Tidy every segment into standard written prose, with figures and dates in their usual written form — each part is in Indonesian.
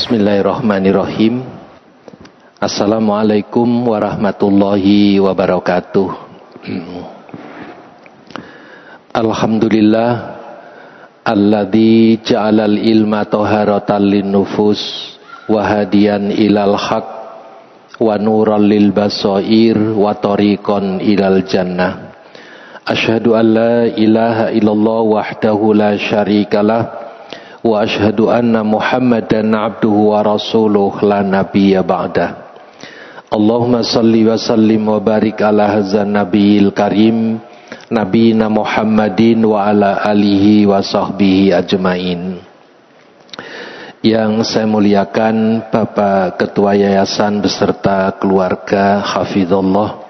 Bismillahirrahmanirrahim. Assalamualaikum warahmatullahi wabarakatuh. Alhamdulillah alladzi ja'alal ilma taharatan linnufus wa hadiyan ilal haq wa nuran lil basair wa tariqan ilal jannah. Asyhadu an la ilaha illallah wahdahu la syarikalah wa asyhadu anna Muhammadan abduhu wa rasuluh la nabiyya ba'dah. Allahumma salli wa sallim wa barik ala hadzal nabiyil karim nabiyina Muhammadin wa ala alihi wa sahbihi ajmain. Yang saya muliakan Bapak Ketua Yayasan beserta keluarga hafizallah.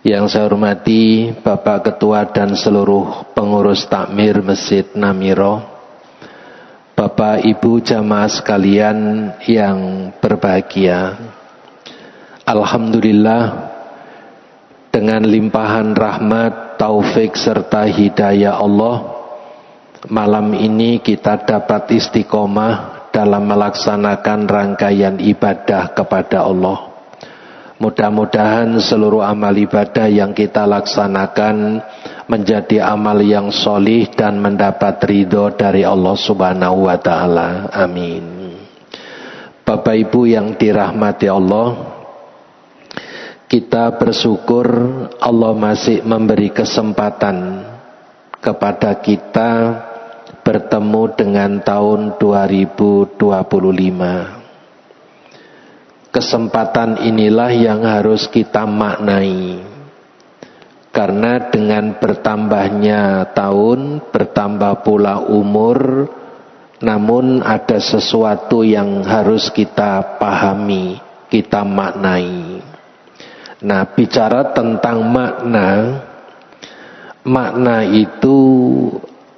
Yang saya hormati Bapak Ketua dan seluruh pengurus takmir Masjid Namiro, Bapak Ibu jamaah sekalian yang berbahagia. Alhamdulillah, dengan limpahan rahmat, taufik serta hidayah Allah, malam ini kita dapat istiqomah dalam melaksanakan rangkaian ibadah kepada Allah. Mudah-mudahan seluruh amal ibadah yang kita laksanakan menjadi amal yang solih dan mendapat ridho dari Allah Subhanahu wa ta'ala. Amin. Bapak Ibu yang dirahmati Allah, kita bersyukur Allah masih memberi kesempatan kepada kita bertemu dengan tahun 2025. Kesempatan inilah yang harus kita maknai, karena dengan bertambahnya tahun, bertambah pula umur, namun ada sesuatu yang harus kita pahami, kita maknai. Nah, bicara tentang makna itu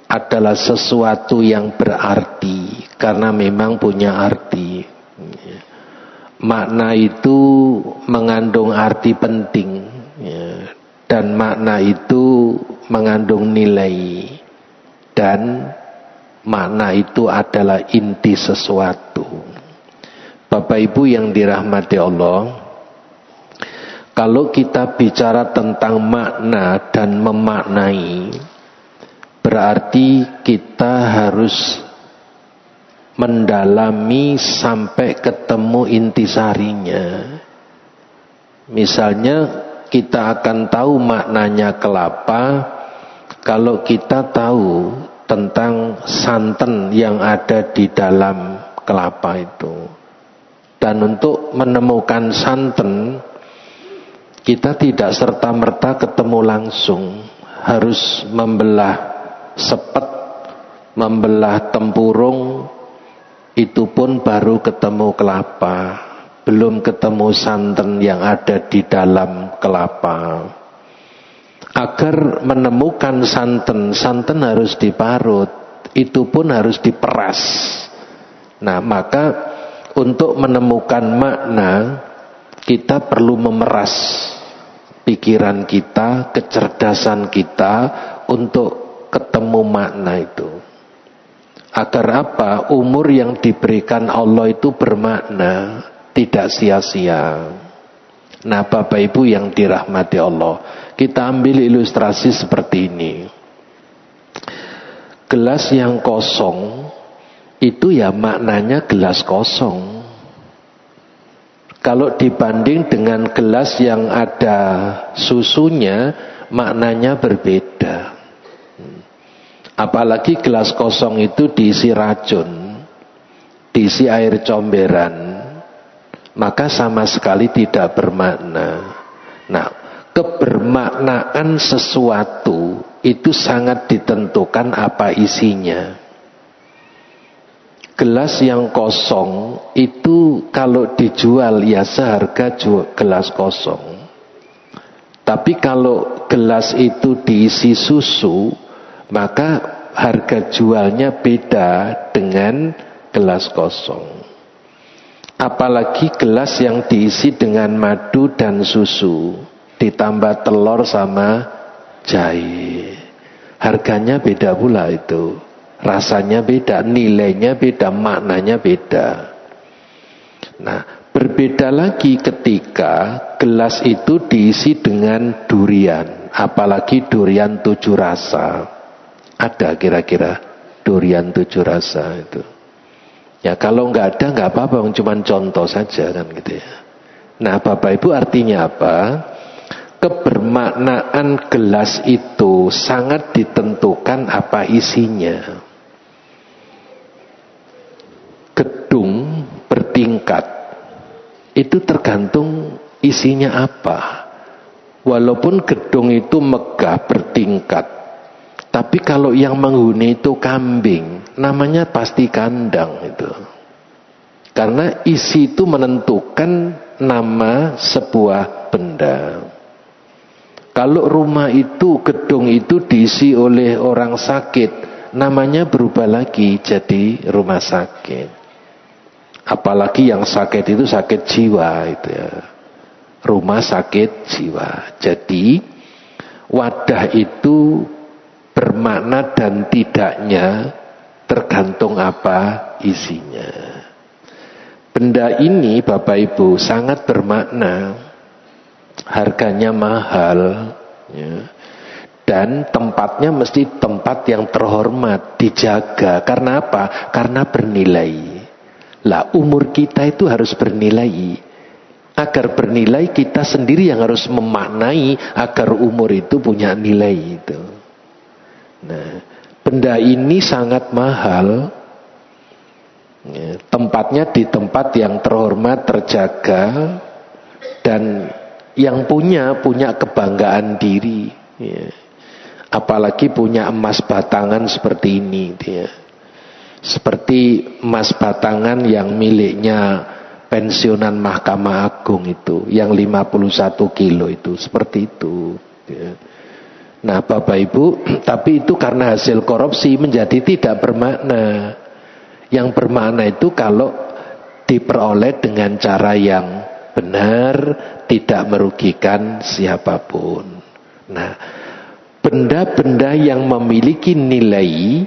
adalah sesuatu yang berarti, karena memang punya arti. Makna itu mengandung arti penting, dan makna itu mengandung nilai, dan makna itu adalah inti sesuatu. Bapak Ibu yang dirahmati Allah, kalau kita bicara tentang makna dan memaknai, berarti kita harus mendalami sampai ketemu intisarinya. Misalnya kita akan tahu maknanya kelapa kalau kita tahu tentang santan yang ada di dalam kelapa itu. Dan untuk menemukan santan, kita tidak serta-merta ketemu langsung, harus membelah sepet, membelah tempurung, itu pun baru ketemu kelapa, belum ketemu santan yang ada di dalam kelapa. Agar menemukan santan harus diparut, itu pun harus diperas. Nah, maka untuk menemukan makna, kita perlu memeras pikiran kita, kecerdasan kita untuk ketemu makna itu. Agar apa? Umur yang diberikan Allah itu bermakna, tidak sia-sia. Nah, Bapak Ibu yang dirahmati Allah, kita ambil ilustrasi seperti ini. Gelas yang kosong itu ya maknanya gelas kosong. Kalau dibanding dengan gelas yang ada susunya, maknanya berbeda. Apalagi gelas kosong itu diisi racun, diisi air comberan, maka sama sekali tidak bermakna. Nah, kebermaknaan sesuatu itu sangat ditentukan apa isinya. Gelas yang kosong itu kalau dijual ya seharga gelas kosong. Tapi kalau gelas itu diisi susu, maka harga jualnya beda dengan gelas kosong. Apalagi gelas yang diisi dengan madu dan susu, ditambah telur sama jahe, harganya beda pula itu. rasanya beda, nilainya beda, maknanya beda. Nah, berbeda lagi ketika gelas itu diisi dengan durian, apalagi durian 7 rasa. Ada kira-kira durian 7 rasa itu? Ya kalau nggak ada nggak apa-apa, cuma contoh saja kan gitu ya. Nah Bapak Ibu, artinya apa? Kebermaknaan gelas itu sangat ditentukan apa isinya. Gedung bertingkat itu tergantung isinya apa. Walaupun gedung itu megah bertingkat, tapi kalau yang menghuni itu kambing, namanya pasti kandang itu. Karena isi itu menentukan nama sebuah benda. Kalau rumah itu, gedung itu diisi oleh orang sakit, namanya berubah lagi jadi rumah sakit. Apalagi yang sakit itu sakit jiwa itu ya. Rumah sakit jiwa. Jadi wadah itu bermakna dan tidaknya tergantung apa isinya. Benda ini Bapak Ibu sangat bermakna, harganya mahal ya. Dan tempatnya mesti tempat yang terhormat, dijaga. Karena apa? Karena bernilai. Lah umur kita itu harus bernilai. Agar bernilai kita sendiri yang harus memaknai agar umur itu punya nilai itu. Nah, benda ini sangat mahal. Ya, tempatnya di tempat yang terhormat, terjaga, dan yang punya kebanggaan diri. Ya. Apalagi punya emas batangan seperti ini, ya. Seperti emas batangan yang miliknya pensiunan Mahkamah Agung itu, yang 51 kilo itu, seperti itu. Ya. Nah Bapak Ibu, tapi itu karena hasil korupsi menjadi tidak bermakna. Yang bermakna itu kalau diperoleh dengan cara yang benar, tidak merugikan siapapun. Nah, benda-benda yang memiliki nilai,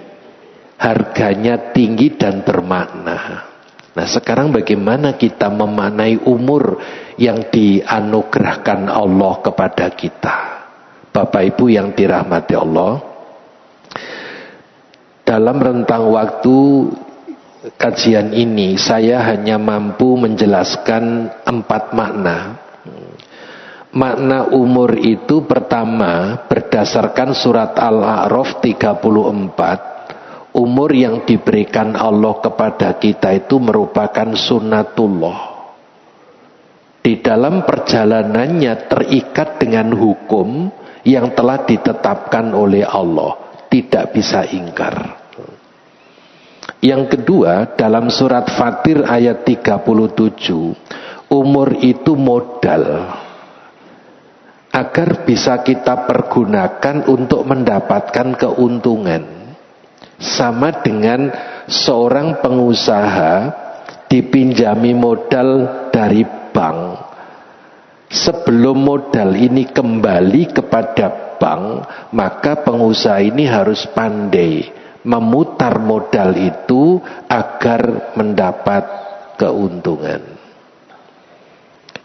harganya tinggi dan bermakna. Nah, sekarang bagaimana kita memaknai umur yang dianugerahkan Allah kepada kita? Bapak Ibu yang dirahmati Allah, dalam rentang waktu kajian ini saya hanya mampu menjelaskan 4 makna. Makna umur itu pertama berdasarkan surat Al-A'raf 34, umur yang diberikan Allah kepada kita itu merupakan sunnatullah. Di dalam perjalanannya terikat dengan hukum yang telah ditetapkan oleh Allah, tidak bisa ingkar. Yang kedua, dalam surat Fatir ayat 37, umur itu modal agar bisa kita pergunakan untuk mendapatkan keuntungan. Sama dengan seorang pengusaha dipinjami modal dari bank. Sebelum modal ini kembali kepada bank, maka pengusaha ini harus pandai memutar modal itu agar mendapat keuntungan.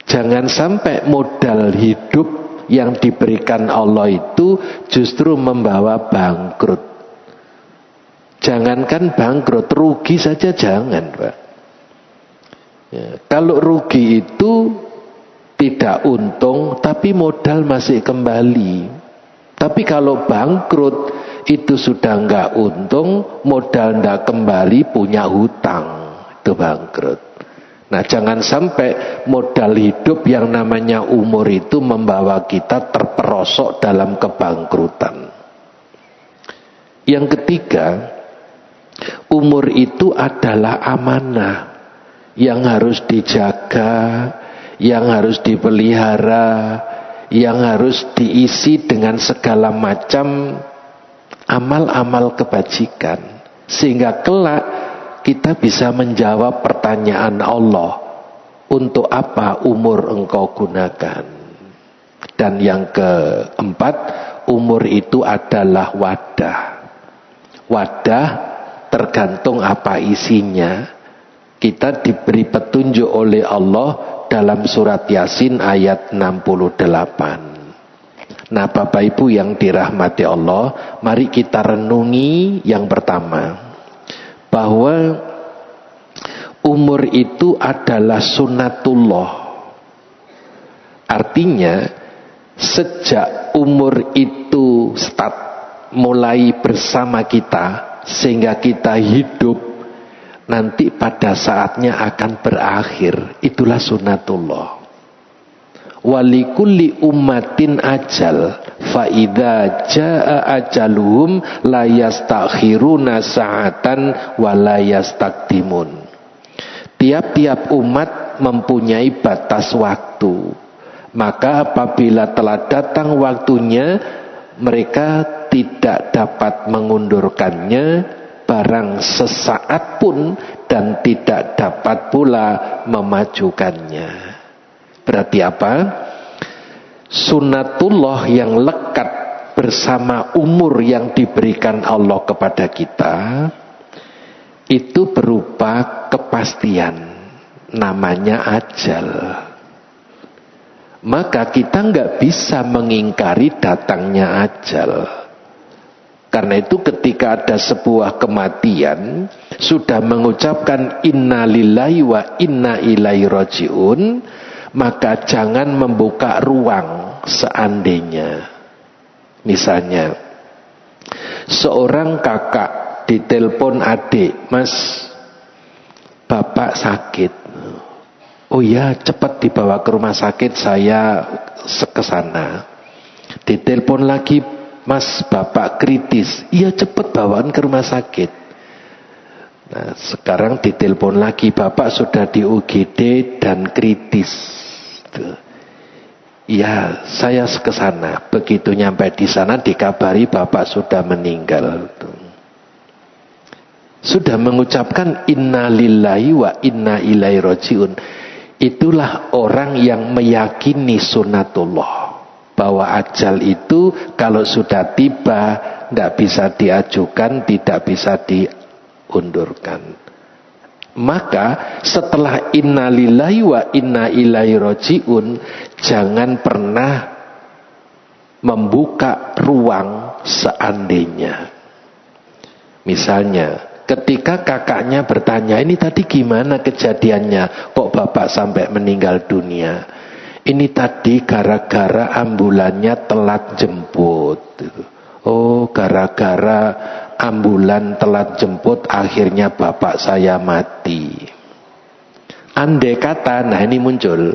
Jangan sampai modal hidup yang diberikan Allah itu justru membawa bangkrut. Jangankan bangkrut, rugi saja jangan, Pak. Ya, kalau rugi itu tidak untung, tapi modal masih kembali. Tapi kalau bangkrut, itu sudah enggak untung, modal enggak kembali, punya hutang, itu bangkrut. Nah, jangan sampai modal hidup yang namanya umur itu membawa kita terperosok dalam kebangkrutan. Yang ketiga, umur itu adalah amanah yang harus dijaga, yang harus dipelihara, yang harus diisi dengan segala macam amal-amal kebajikan, sehingga kelak kita bisa menjawab pertanyaan Allah, untuk apa umur engkau gunakan? Dan yang keempat, umur itu adalah wadah. Wadah tergantung apa isinya. Kita diberi petunjuk oleh Allah dalam surat Yasin ayat 68. Nah, Bapak Ibu yang dirahmati Allah, mari kita renungi yang pertama, bahwa umur itu adalah sunnatullah. Artinya sejak umur itu mulai bersama kita sehingga kita hidup, nanti pada saatnya akan berakhir. Itulah sunnatullah. Walikulli ummatin ajal, fa idza jaa ajaluhum la yastakhiruna sa'atan wa la yastaqdimun. Tiap-tiap umat mempunyai batas waktu. Maka apabila telah datang waktunya, mereka tidak dapat mengundurkannya barang sesaat pun, dan tidak dapat pula memajukannya. Berarti apa? Sunnatullah yang lekat bersama umur yang diberikan Allah kepada kita itu berupa kepastian, namanya ajal. Maka kita nggak bisa mengingkari datangnya ajal. Karena itu ketika ada sebuah kematian, sudah mengucapkan inna lillahi wa inna ilaihi rajiun, maka jangan membuka ruang seandainya. Misalnya, seorang kakak ditelepon adik, "Mas, bapak sakit." "Oh ya, cepat dibawa ke rumah sakit, saya ke sana." Ditelepon lagi, "Mas, bapak kritis." "Iya, cepat bawaan ke rumah sakit." Nah, sekarang ditelepon lagi, "Bapak sudah di UGD dan kritis." "Iya, saya ke sana." Begitu nyampe di sana dikabari bapak sudah meninggal. Sudah mengucapkan inna lillahi wa inna ilaihi rajiun. Itulah orang yang meyakini sunnatullah, bahwa ajal itu kalau sudah tiba tidak bisa diajukan, tidak bisa diundurkan. Maka setelah inna lillahi wa inna ilaihi rajiun, jangan pernah membuka ruang seandainya. Misalnya ketika kakaknya bertanya, "Ini tadi gimana kejadiannya? Kok bapak sampai meninggal dunia?" "Ini tadi gara-gara ambulannya telat jemput." "Oh, gara-gara ambulan telat jemput akhirnya bapak saya mati." Andai kata, nah ini muncul,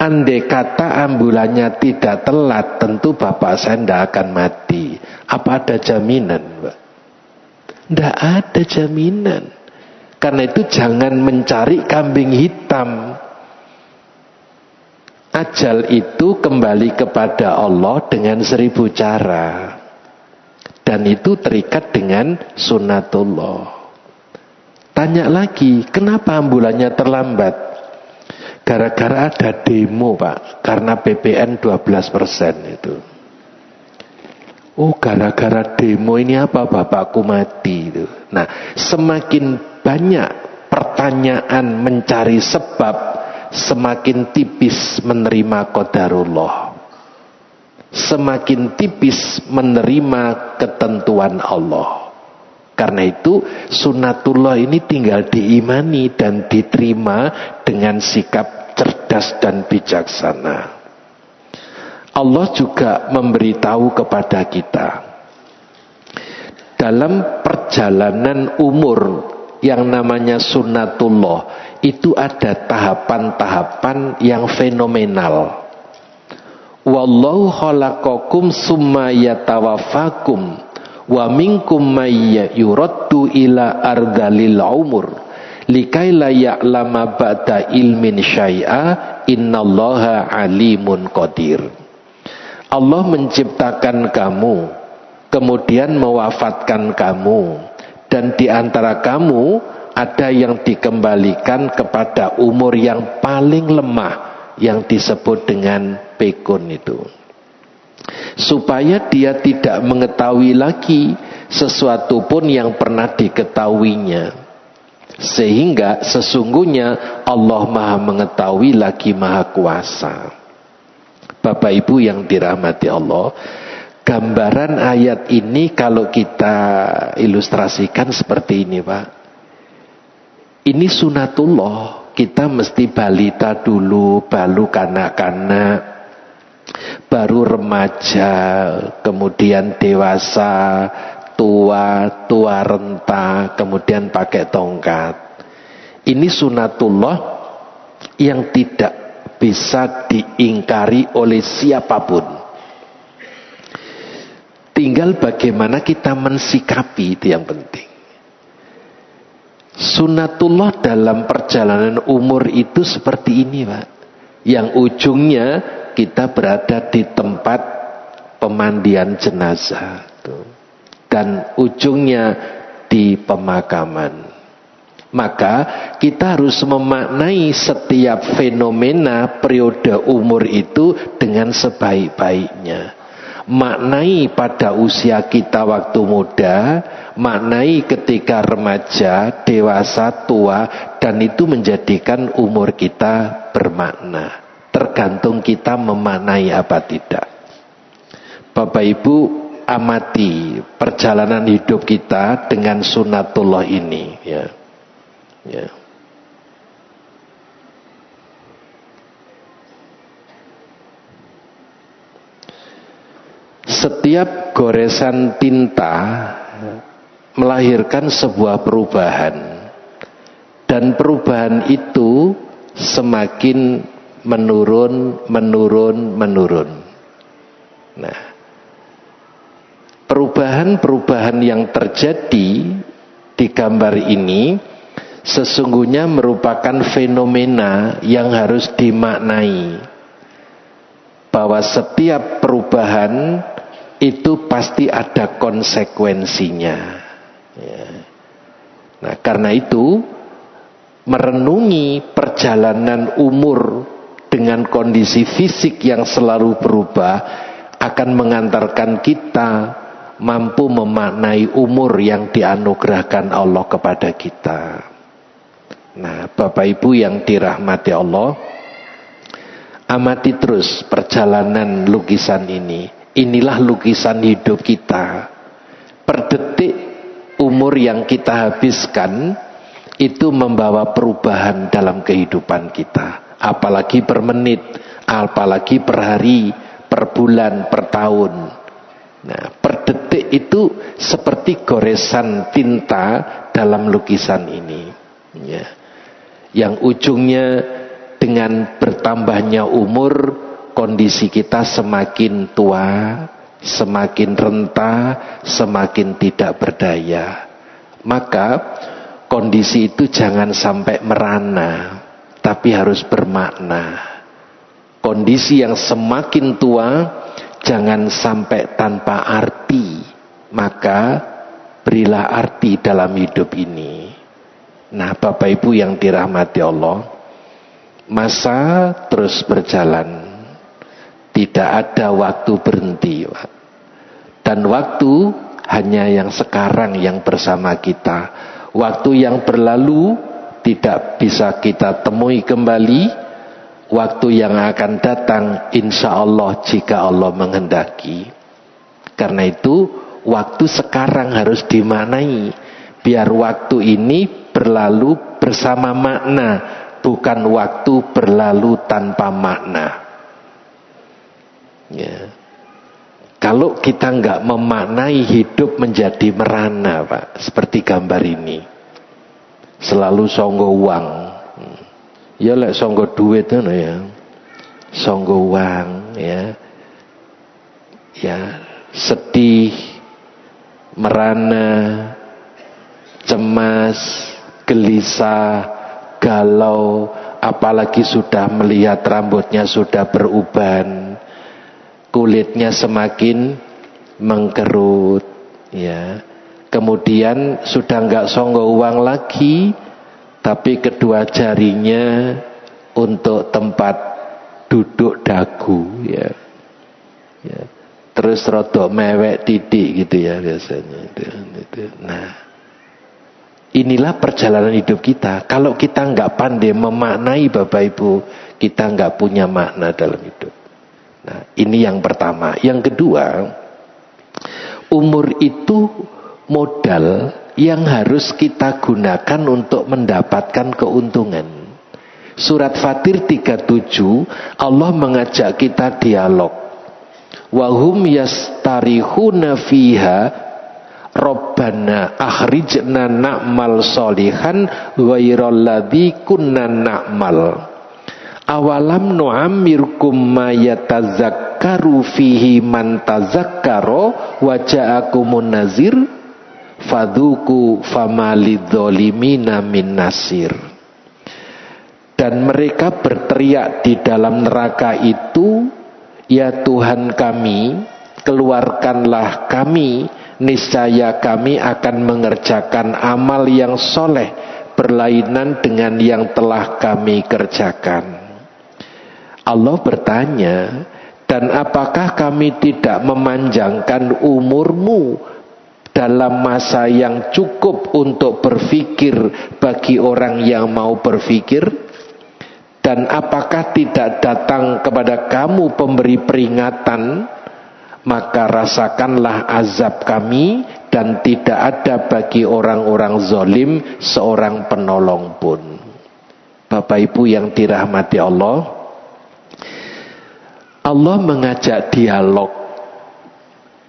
andai kata ambulannya tidak telat, tentu bapak saya tidak akan mati. Apa ada jaminan, Pak? Tidak ada jaminan. Karena itu jangan mencari kambing hitam. Ajal itu kembali kepada Allah dengan 1000 cara. Dan itu terikat dengan sunnatullah. Tanya lagi, kenapa ambulannya terlambat? Gara-gara ada demo, Pak. Karena PPN 12% itu. "Oh, gara-gara demo ini apa bapakku mati?" Itu. Nah, semakin banyak pertanyaan mencari sebab, semakin tipis menerima qadarullah, semakin tipis menerima ketentuan Allah. Karena itu sunnatullah ini tinggal diimani dan diterima dengan sikap cerdas dan bijaksana. Allah juga memberitahu kepada kita, dalam perjalanan umur yang namanya sunnatullah itu ada tahapan-tahapan yang fenomenal. Wallahu khalaqakum summa yatawaffakum wa minkum may yuraddu ila ardalil umur likai la ya'lama ba'da ilmin syai'a innallaha alimun qadir. Allah menciptakan kamu, kemudian mewafatkan kamu, dan di antara kamu ada yang dikembalikan kepada umur yang paling lemah yang disebut dengan pikun itu, supaya dia tidak mengetahui lagi sesuatu pun yang pernah diketahuinya. Sehingga sesungguhnya Allah Maha mengetahui lagi Maha kuasa. Bapak Ibu yang dirahmati Allah, gambaran ayat ini kalau kita ilustrasikan seperti ini, Pak. Ini sunatullah. Kita mesti balita dulu, baru kanak-kanak, baru remaja, kemudian dewasa, tua renta, kemudian pakai tongkat. Ini sunatullah yang tidak bisa diingkari oleh siapapun. Tinggal bagaimana kita mensikapi, itu yang penting. Sunatullah dalam perjalanan umur itu seperti ini, Pak. Yang ujungnya kita berada di tempat pemandian jenazah dan ujungnya di pemakaman. Maka kita harus memaknai setiap fenomena periode umur itu dengan sebaik-baiknya. Maknai pada usia kita waktu muda, maknai ketika remaja, dewasa, tua, dan itu menjadikan umur kita bermakna. Tergantung kita memaknai apa tidak. Bapak Ibu, amati perjalanan hidup kita dengan sunatullah ini, ya. Ya. Setiap goresan tinta melahirkan sebuah perubahan, dan perubahan itu semakin menurun. Nah, perubahan-perubahan yang terjadi di gambar ini sesungguhnya merupakan fenomena yang harus dimaknai, bahwa setiap perubahan itu pasti ada konsekuensinya. Ya. Nah, karena itu merenungi perjalanan umur dengan kondisi fisik yang selalu berubah akan mengantarkan kita mampu memaknai umur yang dianugerahkan Allah kepada kita. Nah, Bapak Ibu yang dirahmati Allah, amati terus perjalanan lukisan ini. Inilah lukisan hidup kita. Per detik umur yang kita habiskan itu membawa perubahan dalam kehidupan kita. Apalagi per menit, apalagi per hari, per bulan, per tahun. Nah, per detik itu seperti goresan tinta dalam lukisan ini. Ya. Yang ujungnya dengan bertambahnya umur, kondisi kita semakin tua, semakin renta, semakin tidak berdaya. Maka kondisi itu jangan sampai merana, tapi harus bermakna. Kondisi yang semakin tua jangan sampai tanpa arti, maka berilah arti dalam hidup ini. Nah, Bapak Ibu yang dirahmati Allah, masa terus berjalan. Tidak ada waktu berhenti, Pak. Dan waktu hanya yang sekarang yang bersama kita. Waktu yang berlalu tidak bisa kita temui kembali. Waktu yang akan datang insya Allah jika Allah menghendaki. Karena itu waktu sekarang harus dimaknai. Biar waktu ini berlalu bersama makna, bukan waktu berlalu tanpa makna. Ya. Kalau kita nggak memaknai hidup menjadi merana, Pak, seperti gambar ini, selalu songgo uang, ya lek songgo duit kan ya, songgo uang, ya, sedih, merana, cemas, gelisah, galau, apalagi sudah melihat rambutnya sudah beruban, kulitnya semakin mengkerut, ya. Kemudian sudah nggak songgo uang lagi, tapi kedua jarinya untuk tempat duduk dagu, ya. terus rodok mewek titik gitu ya biasanya itu. Nah, inilah perjalanan hidup kita. Kalau kita nggak pandai memaknai Bapak Ibu, kita nggak punya makna dalam hidup. Nah, ini yang pertama. Yang kedua, umur itu modal yang harus kita gunakan untuk mendapatkan keuntungan. Surat Fatir 37, Allah mengajak kita dialog. Wahum yastarihuna fiha Rabbana akhrijna na'mal solihan ghairal ladzi kunna na'mal. Awalam nu'ammirkum ma yatazakkaru fihi man tazakkara wa ja'akumun nazir fadzuku famalidzolimina min nasir. Dan mereka berteriak di dalam neraka itu, ya Tuhan kami, keluarkanlah kami, niscaya kami akan mengerjakan amal yang soleh berlainan dengan yang telah kami kerjakan. Allah bertanya, dan apakah kami tidak memanjangkan umurmu dalam masa yang cukup untuk berpikir bagi orang yang mau berpikir? Dan apakah tidak datang kepada kamu pemberi peringatan? Maka rasakanlah azab kami, dan tidak ada bagi orang-orang zalim seorang penolong pun. Bapak Ibu yang dirahmati Allah, Allah mengajak dialog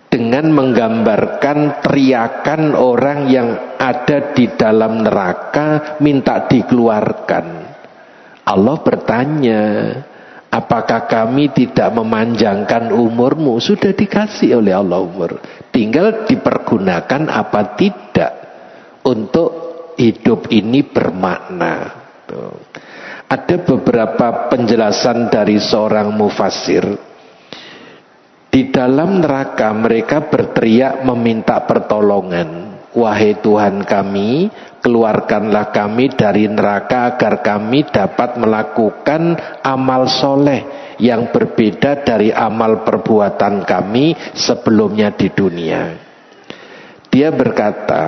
dengan menggambarkan teriakan orang yang ada di dalam neraka minta dikeluarkan. Allah bertanya, apakah kami tidak memanjangkan umurmu? Sudah dikasih oleh Allah umur, tinggal dipergunakan apa tidak untuk hidup ini bermakna. Tuh. Ada beberapa penjelasan dari seorang mufassir. Di dalam neraka mereka berteriak meminta pertolongan. Wahai Tuhan kami, keluarkanlah kami dari neraka agar kami dapat melakukan amal soleh yang berbeda dari amal perbuatan kami sebelumnya di dunia. Dia berkata,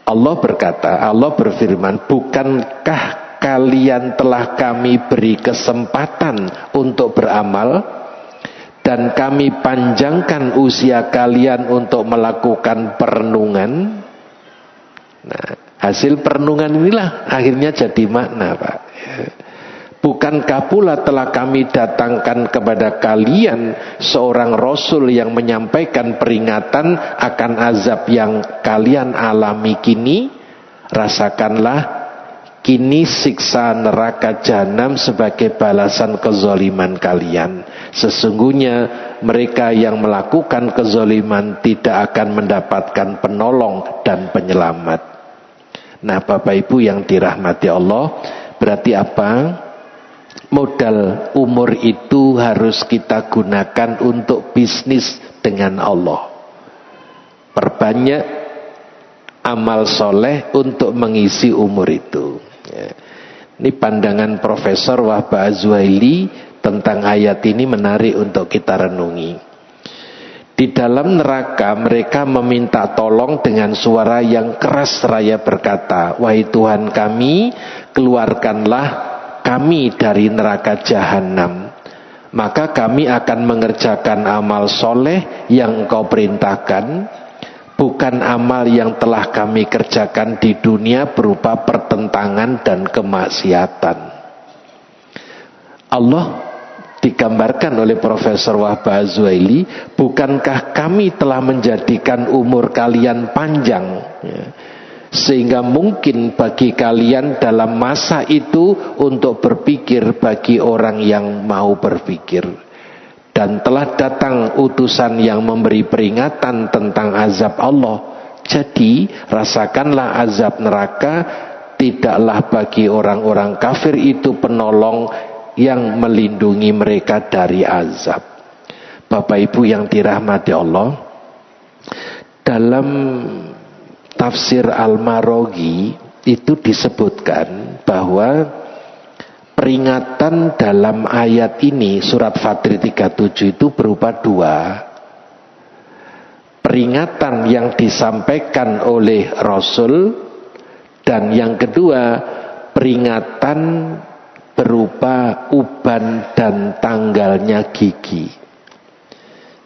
Allah berfirman, bukankah kalian telah kami beri kesempatan untuk beramal? Dan kami panjangkan usia kalian untuk melakukan perenungan. Nah, hasil perenungan inilah akhirnya jadi makna, Pak. Bukankah pula telah kami datangkan kepada kalian seorang Rasul yang menyampaikan peringatan akan azab yang kalian alami kini? Rasakanlah kini siksa neraka jahanam sebagai balasan kezaliman kalian. Sesungguhnya mereka yang melakukan kezaliman tidak akan mendapatkan penolong dan penyelamat. Nah, Bapak Ibu yang dirahmati Allah, berarti apa? Modal umur itu harus kita gunakan untuk bisnis dengan Allah. Perbanyak amal soleh untuk mengisi umur itu. Ini pandangan Profesor Wahbah Az-Zuhaili tentang ayat ini menarik untuk kita renungi. Di dalam neraka mereka meminta tolong dengan suara yang keras seraya berkata, wahai Tuhan kami, keluarkanlah kami dari neraka jahanam. Maka kami akan mengerjakan amal soleh yang Engkau perintahkan, bukan amal yang telah kami kerjakan di dunia berupa pertentangan dan kemaksiatan. Allah digambarkan oleh Profesor Wahbah Az-Zuhaili, bukankah kami telah menjadikan umur kalian panjang, sehingga mungkin bagi kalian dalam masa itu untuk berpikir bagi orang yang mau berpikir. Dan telah datang utusan yang memberi peringatan tentang azab Allah. Jadi rasakanlah azab neraka, tidaklah bagi orang-orang kafir itu penolong yang melindungi mereka dari azab. Bapak Ibu yang dirahmati Allah, dalam tafsir Al-Maraghi itu disebutkan bahwa peringatan dalam ayat ini, surat Fatir 37 itu berupa dua. peringatan yang disampaikan oleh Rasul, dan yang kedua peringatan berupa uban dan tanggalnya gigi.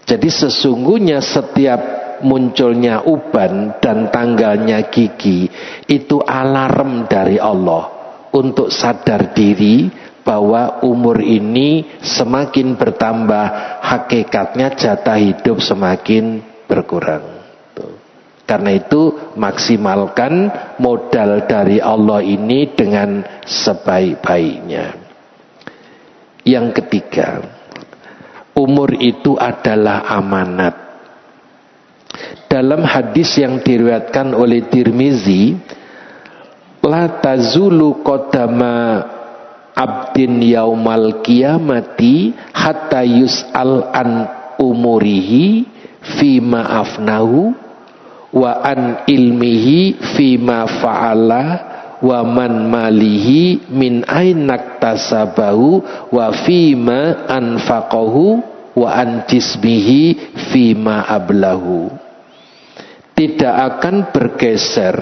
Jadi sesungguhnya setiap munculnya uban dan tanggalnya gigi itu alarm dari Allah untuk sadar diri bahwa umur ini semakin bertambah, hakikatnya jatah hidup semakin berkurang. Karena itu maksimalkan modal dari Allah ini dengan sebaik-baiknya. Yang ketiga, umur itu adalah amanat. Dalam hadis yang diriwayatkan oleh Tirmizi, la tazulu qadama abdin yaumal qiyamati hatta yus'al an umurihi fima afnahu wa an ilmihi fima fa'ala wa man malihi min ainak tasabahu wa fima anfaqahu wa an jismihi fima ablahu. Tidak akan bergeser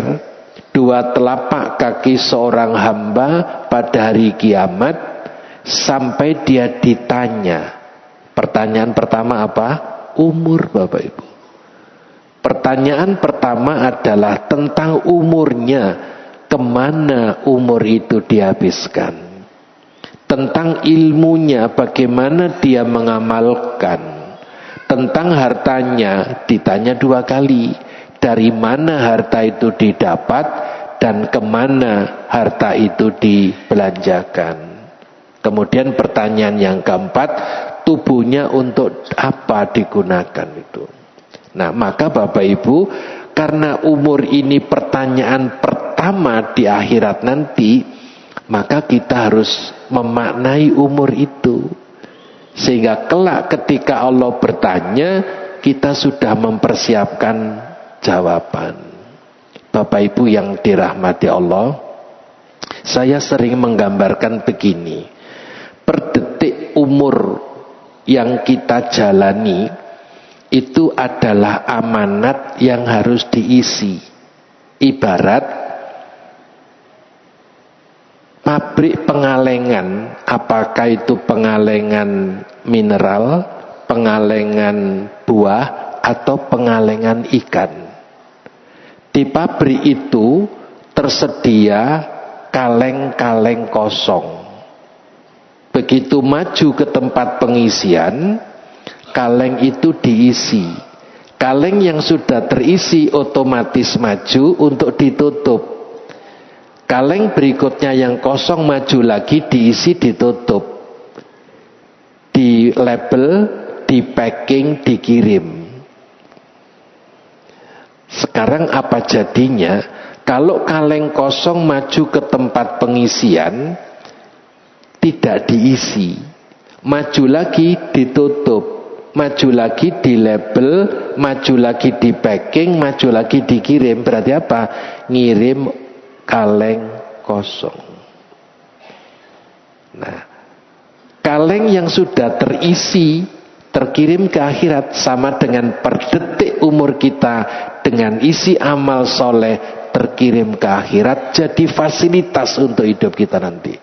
dua telapak kaki seorang hamba pada hari kiamat sampai dia ditanya. Pertanyaan pertama apa? Umur, Bapak Ibu. Pertanyaan pertama adalah tentang umurnya, kemana umur itu dihabiskan. Tentang ilmunya, bagaimana dia mengamalkan. Tentang hartanya, ditanya dua kali. Dari mana harta itu didapat dan kemana harta itu dibelanjakan. Kemudian pertanyaan yang keempat, tubuhnya untuk apa digunakan itu. Nah, maka Bapak Ibu, karena umur ini pertanyaan pertama di akhirat nanti, maka kita harus memaknai umur itu. Sehingga kelak ketika Allah bertanya, kita sudah mempersiapkan jawaban. Bapak Ibu yang dirahmati Allah, saya sering menggambarkan begini. Per detik umur yang kita jalani itu adalah amanat yang harus diisi. Ibarat pabrik pengalengan, apakah itu pengalengan mineral, pengalengan buah, atau pengalengan ikan. Di pabrik itu tersedia kaleng-kaleng kosong. Begitu maju ke tempat pengisian, kaleng itu diisi. Kaleng yang sudah terisi otomatis maju untuk ditutup. Kaleng berikutnya yang kosong maju lagi, diisi, ditutup. Di label, di packing, dikirim. Sekarang apa jadinya? Kalau kaleng kosong maju ke tempat pengisian, tidak diisi. Maju lagi, ditutup. Maju lagi di label, maju lagi di packing, maju lagi dikirim. Berarti apa? Ngirim kaleng kosong. Nah, kaleng yang sudah terisi, terkirim ke akhirat, sama dengan per detik umur kita dengan isi amal soleh terkirim ke akhirat, jadi fasilitas untuk hidup kita nanti.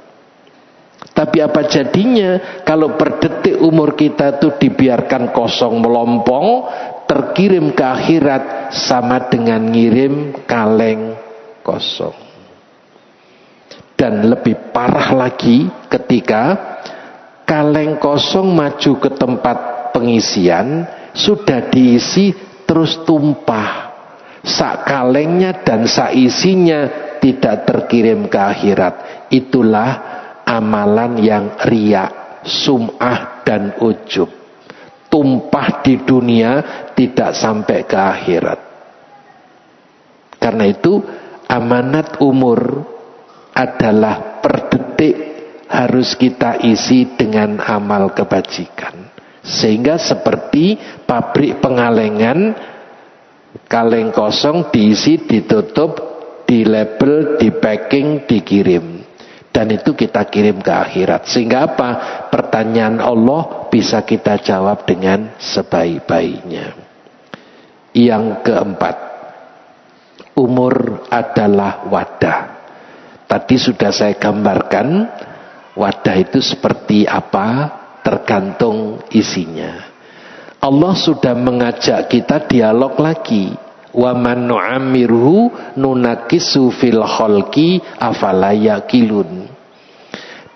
Tapi apa jadinya kalau per detik umur kita itu dibiarkan kosong melompong, terkirim ke akhirat sama dengan ngirim kaleng kosong. Dan lebih parah lagi ketika kaleng kosong maju ke tempat pengisian, sudah diisi terus tumpah. Sak kalengnya dan sak isinya tidak terkirim ke akhirat. Itulah amalan yang riya, sum'ah dan ujub. Tumpah di dunia, tidak sampai ke akhirat. Karena itu amanat umur adalah per detik harus kita isi dengan amal kebajikan. Sehingga seperti pabrik pengalengan, kaleng kosong diisi, ditutup, di label, di packing, dikirim. Dan itu kita kirim ke akhirat. Sehingga apa? Pertanyaan Allah bisa kita jawab dengan sebaik-baiknya. Yang keempat, umur adalah wadah. Tadi sudah saya gambarkan, wadah itu seperti apa tergantung isinya. Allah sudah mengajak kita dialog lagi. Wa man nu'ammirhu nunakisu fil khalqi afala yaqilun.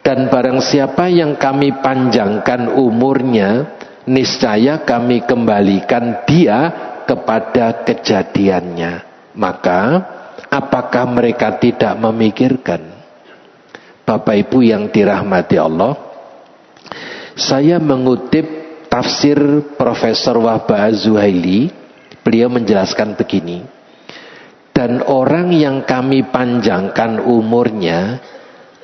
Dan barang siapa yang kami panjangkan umurnya, niscaya kami kembalikan dia kepada kejadiannya. Maka apakah mereka tidak memikirkan? Bapak Ibu yang dirahmati Allah, saya mengutip tafsir Profesor Wahbah Az-Zuhaili. Beliau menjelaskan begini, dan orang yang kami panjangkan umurnya,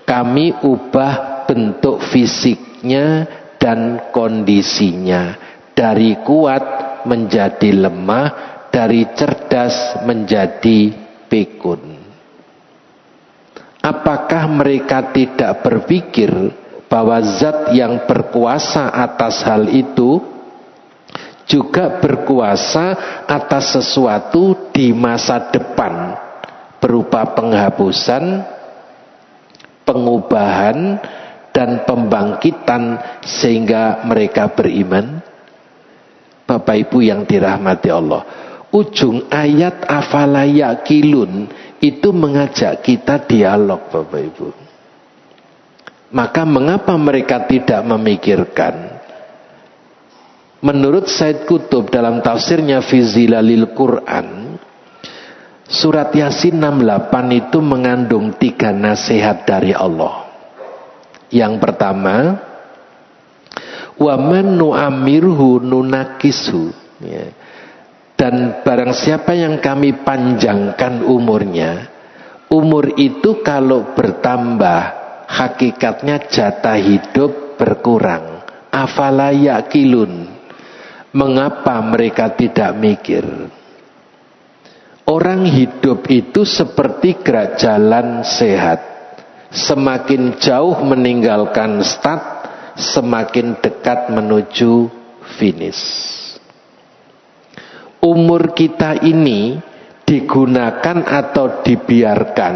kami ubah bentuk fisiknya dan kondisinya, dari kuat menjadi lemah, dari cerdas menjadi pikun. Apakah mereka tidak berpikir bahwa zat yang berkuasa atas hal itu juga berkuasa atas sesuatu di masa depan, berupa penghapusan, pengubahan, dan pembangkitan, sehingga mereka beriman? Bapak Ibu yang dirahmati Allah, ujung ayat afala yaqilun itu mengajak kita dialog, Bapak Ibu. Maka mengapa mereka tidak memikirkan? Menurut Said Qutb dalam tafsirnya Fi Zilalil Quran, surat Yasin 68 itu mengandung 3 nasihat dari Allah. Yang pertama, wa man nu'amirhu nunakisu, ya. Dan barang siapa yang kami panjangkan umurnya, umur itu kalau bertambah, hakikatnya jatah hidup berkurang. Afala yaqilun. Mengapa mereka tidak mikir? Orang hidup itu seperti gerak jalan sehat. Semakin jauh meninggalkan start, semakin dekat menuju finish. Umur kita ini digunakan atau dibiarkan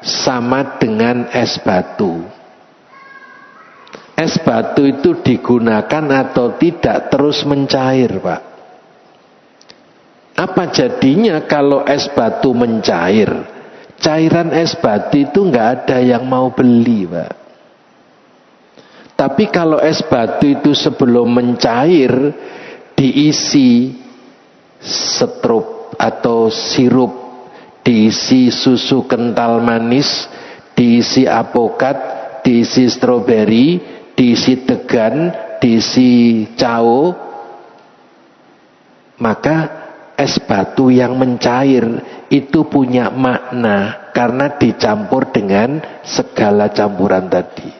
sama dengan es batu. Es batu itu digunakan atau tidak terus mencair, Pak. Apa jadinya kalau es batu mencair? Cairan es batu itu nggak ada yang mau beli, Pak. Tapi kalau es batu itu sebelum mencair diisi sirup atau sirup, diisi susu kental manis, diisi apokat, diisi stroberi, diisi degan, diisi cao, maka es batu yang mencair itu punya makna karena dicampur dengan segala campuran tadi.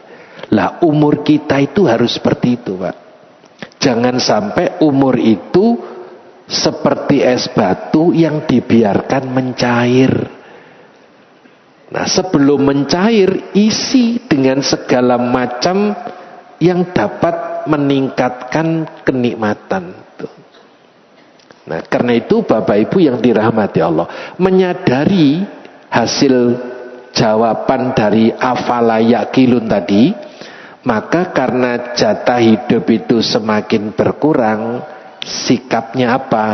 Lah, umur kita itu harus seperti itu, Pak. Jangan sampai umur itu seperti es batu yang dibiarkan mencair. Nah, sebelum mencair, isi dengan segala macam yang dapat meningkatkan kenikmatan. Nah, karena itu Bapak Ibu yang dirahmati Allah, menyadari hasil jawaban dari afala yaqilun tadi, maka karena jatah hidup itu semakin berkurang, sikapnya apa?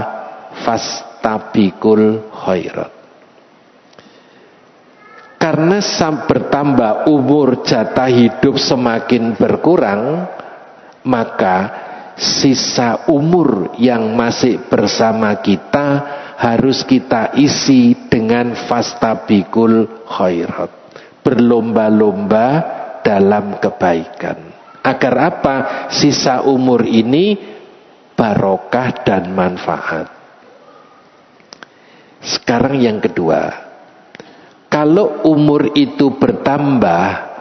Fastabiqul khairat. Karena bertambah umur, jatah hidup semakin berkurang, maka sisa umur yang masih bersama kita harus kita isi dengan fastabiqul khairat, berlomba-lomba dalam kebaikan. Agar apa? Sisa umur ini barokah dan manfaat. Sekarang yang kedua, kalau umur itu bertambah,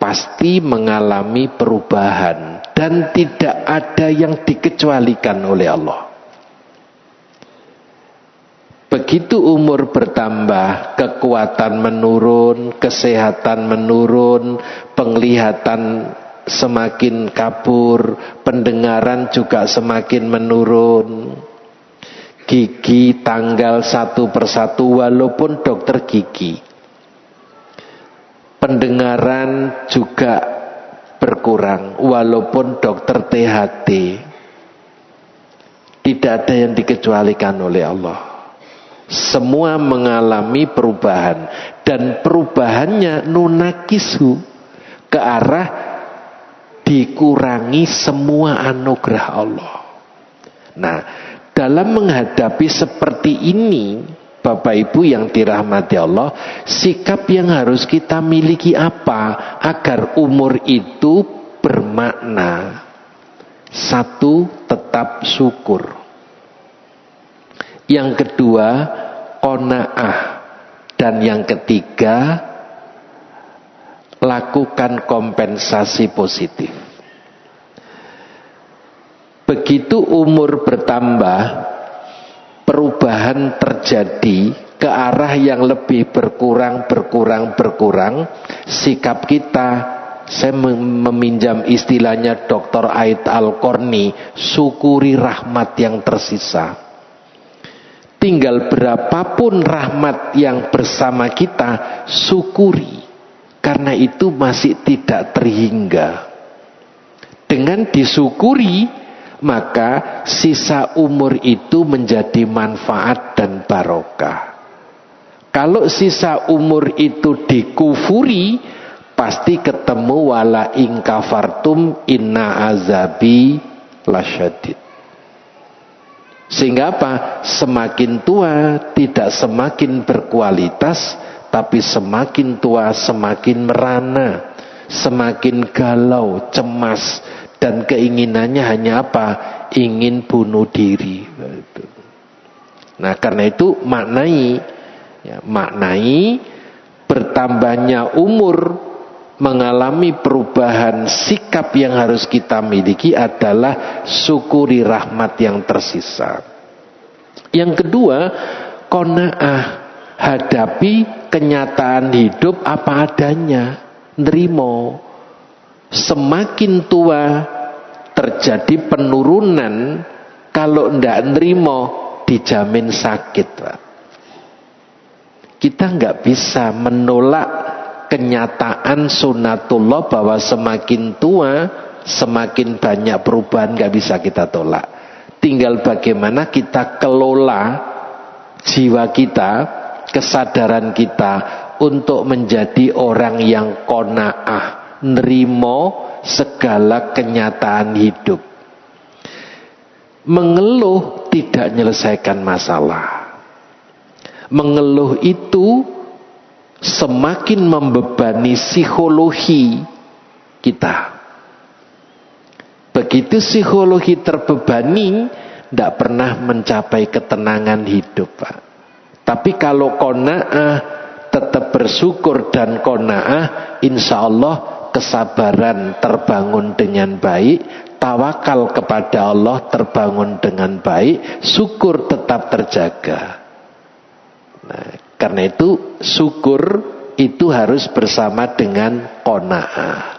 pasti mengalami perubahan dan tidak ada yang dikecualikan oleh Allah. Begitu umur bertambah, kekuatan menurun, kesehatan menurun, penglihatan semakin kabur, pendengaran juga semakin menurun. gigi tanggal satu persatu walaupun dokter gigi. Pendengaran juga berkurang walaupun dokter THT. Tidak ada yang dikecualikan oleh Allah. Semua mengalami perubahan, dan perubahannya nunakisu, ke arah dikurangi semua anugerah Allah. Nah, dalam menghadapi seperti ini, Bapak Ibu yang dirahmati Allah, sikap yang harus kita miliki apa agar umur itu bermakna? Satu, tetap syukur. Yang kedua, qanaah. Dan yang ketiga, lakukan kompensasi positif. Begitu umur bertambah, perubahan terjadi ke arah yang lebih berkurang, sikap kita, saya meminjam istilahnya Dr. Aid Al-Qarni, syukuri rahmat yang tersisa. Tinggal berapapun rahmat yang bersama kita, syukuri. Karena itu masih tidak terhingga. Dengan disyukuri, maka sisa umur itu menjadi manfaat dan barokah. Kalau sisa umur itu dikufuri, pasti ketemu wala in kafartum inna azabi lasyadid. Sehingga apa? Semakin tua tidak semakin berkualitas, tapi semakin tua semakin merana, semakin galau, cemas, dan keinginannya hanya apa? Ingin bunuh diri. Nah, karena itu maknai bertambahnya umur, mengalami perubahan sikap yang harus kita miliki adalah syukuri rahmat yang tersisa. Yang kedua, qanaah, hadapi kenyataan hidup apa adanya, nerimo. Semakin tua terjadi penurunan, kalau ndak nerimo dijamin sakit, Pak. Kita nggak bisa menolak kenyataan sunatullah bahwa semakin tua semakin banyak perubahan, gak bisa kita tolak. Tinggal bagaimana kita kelola jiwa kita, kesadaran kita untuk menjadi orang yang qanaah, nerimo segala kenyataan hidup. Mengeluh tidak menyelesaikan masalah. Mengeluh itu semakin membebani psikologi kita. Begitu psikologi terbebani, tidak pernah mencapai ketenangan hidup, Pak. Tapi kalau qanaah, tetap bersyukur dan qanaah, insya Allah kesabaran terbangun dengan baik, tawakal kepada Allah terbangun dengan baik, syukur tetap terjaga. Nah, karena itu syukur itu harus bersama dengan qanaah.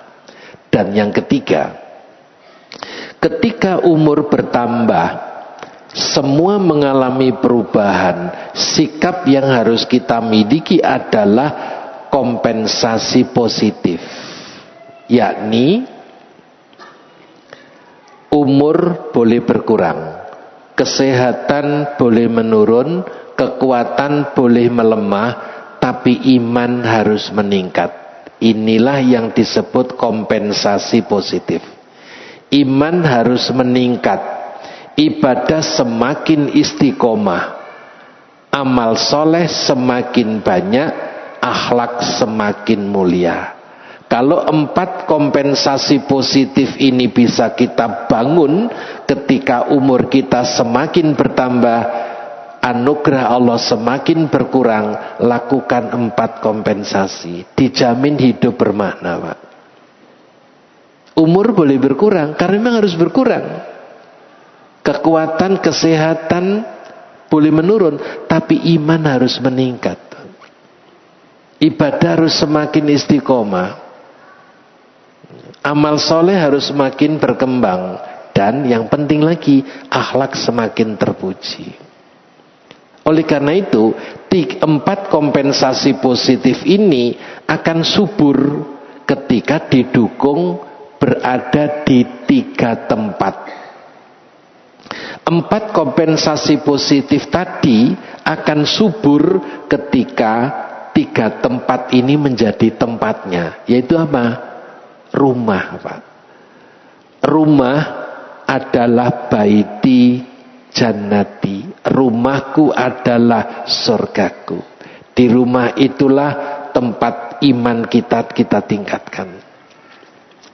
Dan yang ketiga, ketika umur bertambah, semua mengalami perubahan, sikap yang harus kita miliki adalah kompensasi positif. Yakni umur boleh berkurang, kesehatan boleh menurun, kekuatan boleh melemah, tapi iman harus meningkat. Inilah yang disebut kompensasi positif. Iman harus meningkat, ibadah semakin istiqomah, amal soleh semakin banyak, akhlak semakin mulia. Kalau 4 kompensasi positif ini bisa kita bangun ketika umur kita semakin bertambah, anugerah Allah semakin berkurang, lakukan 4 kompensasi, dijamin hidup bermakna, Pak. Umur boleh berkurang karena memang harus berkurang, kekuatan, kesehatan boleh menurun, tapi iman harus meningkat, ibadah harus semakin istiqomah, amal soleh harus semakin berkembang, dan yang penting lagi, akhlak semakin terpuji. Oleh karena itu, 4 kompensasi positif ini akan subur ketika didukung berada di 3 tempat. 4 kompensasi positif tadi akan subur ketika 3 tempat ini menjadi tempatnya. Yaitu apa? Rumah, Pak. Rumah adalah baiti jannati. Rumahku adalah surgaku. Di rumah itulah tempat iman kita tingkatkan.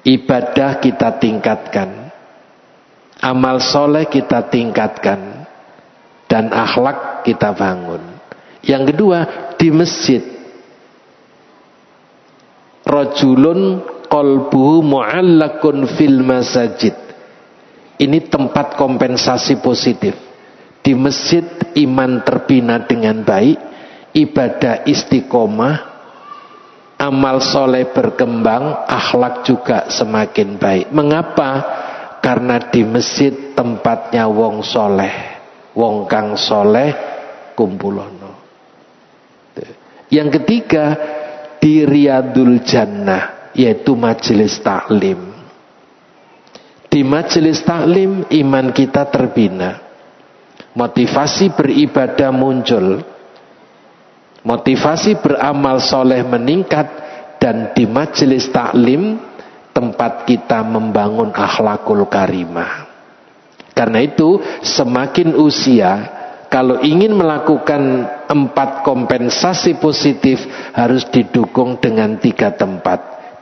Ibadah kita tingkatkan. Amal soleh kita tingkatkan. Dan akhlak kita bangun. Yang kedua, di masjid. Rajulun qalbuhu mu'allakun fil masajid. Ini tempat kompensasi positif. Di masjid iman terbina dengan baik, ibadah istiqomah, amal soleh berkembang, akhlak juga semakin baik. Mengapa? Karena di masjid tempatnya wong soleh, wong kang soleh kumpulono. Yang ketiga, di Riyadul Jannah, yaitu majelis taklim. Di majelis taklim iman kita terbina, motivasi beribadah muncul, motivasi beramal soleh meningkat, dan di majelis taklim tempat kita membangun akhlakul karimah. Karena itu semakin usia, kalau ingin melakukan 4 kompensasi positif harus didukung dengan 3 tempat.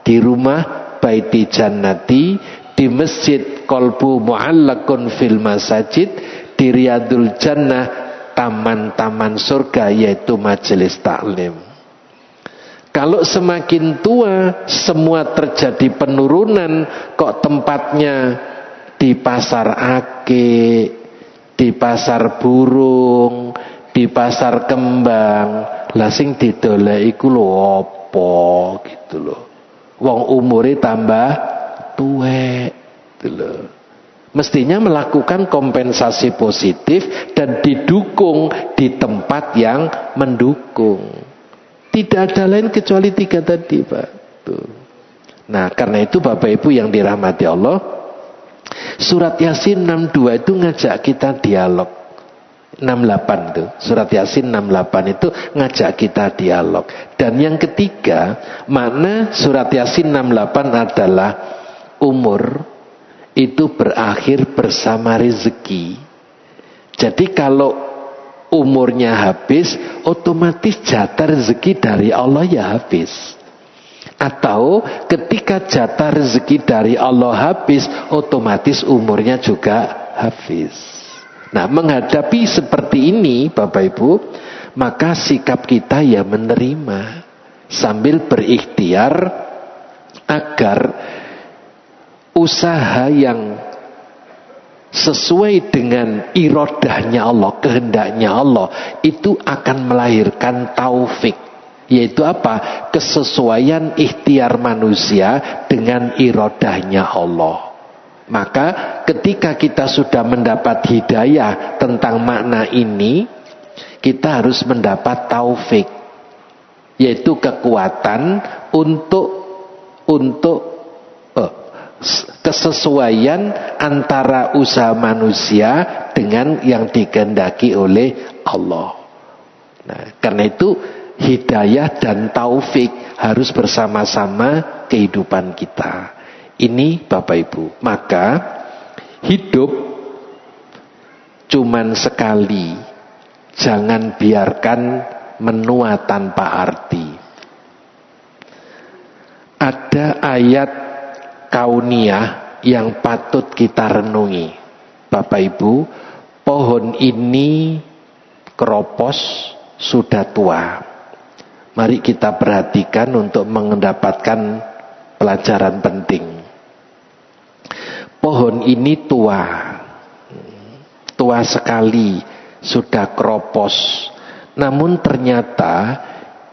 Di rumah baiti jannati, di masjid qalbu mu'allakun fil masajid, di Riyadul Jannah taman-taman surga yaitu majelis taklim. Kalau semakin tua semua terjadi penurunan, kok tempatnya di pasar ake, di pasar burung, di pasar kembang, lah sing didolek iku lho apa gitu loh. Wong umure tambah tuwek gitu loh. Mestinya melakukan kompensasi positif dan didukung di tempat yang mendukung. Tidak ada lain kecuali 3 tadi, Pak. Tuh. Nah, karena itu Bapak Ibu yang dirahmati Allah, surat Yasin 62 itu ngajak kita dialog. 68 itu, surat Yasin 68 itu ngajak kita dialog. Dan yang ketiga, makna surat Yasin 68 adalah umur itu berakhir bersama rezeki. Jadi kalau umurnya habis, otomatis jatah rezeki dari Allah ya habis. Atau ketika jatah rezeki dari Allah habis, otomatis umurnya juga habis. Nah, menghadapi seperti ini Bapak Ibu, maka sikap kita ya menerima sambil berikhtiar agar usaha yang sesuai dengan irodahnya Allah, kehendaknya Allah, itu akan melahirkan taufik. Yaitu apa? Kesesuaian ikhtiar manusia dengan irodahnya Allah. Maka ketika kita sudah mendapat hidayah tentang makna ini, kita harus mendapat taufik, yaitu kekuatan untuk kesesuaian antara usaha manusia dengan yang dikehendaki oleh Allah. Nah, karena itu hidayah dan taufik harus bersama-sama kehidupan kita. Ini Bapak Ibu. Maka hidup cuman sekali. Jangan biarkan menua tanpa arti. Ada ayat kauniyah yang patut kita renungi. Bapak Ibu, pohon ini keropos, sudah tua. Mari kita perhatikan untuk mendapatkan pelajaran penting. Pohon ini tua sekali, sudah keropos. Namun ternyata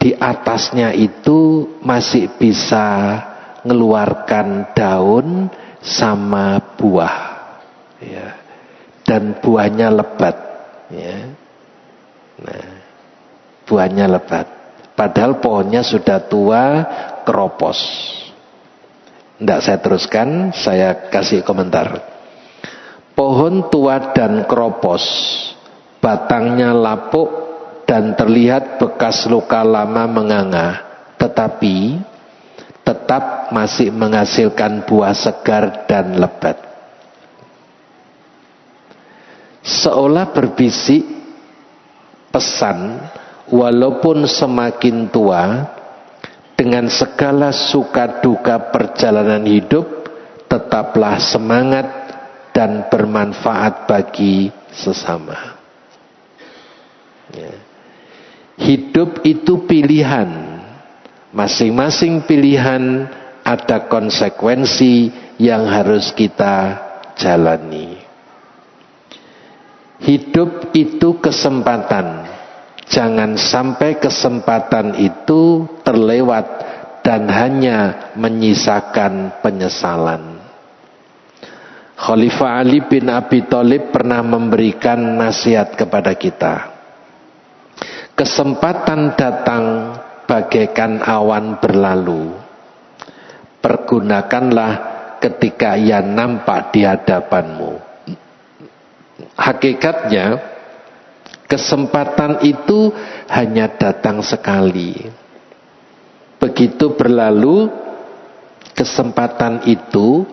di atasnya itu masih bisa mengeluarkan daun sama buah, ya. Dan buahnya lebat, ya. Nah, buahnya lebat. Padahal pohonnya sudah tua, keropos. Tidak saya teruskan, saya kasih komentar. Pohon tua dan keropos, batangnya lapuk dan terlihat bekas luka lama menganga, tetapi tetap masih menghasilkan buah segar dan lebat. Seolah berbisik pesan, walaupun semakin tua, dengan segala suka duka perjalanan hidup, tetaplah semangat dan bermanfaat bagi sesama. Ya. Hidup itu pilihan. Masing-masing pilihan ada konsekuensi yang harus kita jalani. Hidup itu kesempatan. Jangan sampai kesempatan itu terlewat dan hanya menyisakan penyesalan. Khalifah Ali bin Abi Thalib pernah memberikan nasihat kepada kita. Kesempatan datang bagaikan awan berlalu. Pergunakanlah ketika ia nampak di hadapanmu. Hakikatnya, kesempatan itu hanya datang sekali. Begitu berlalu, kesempatan itu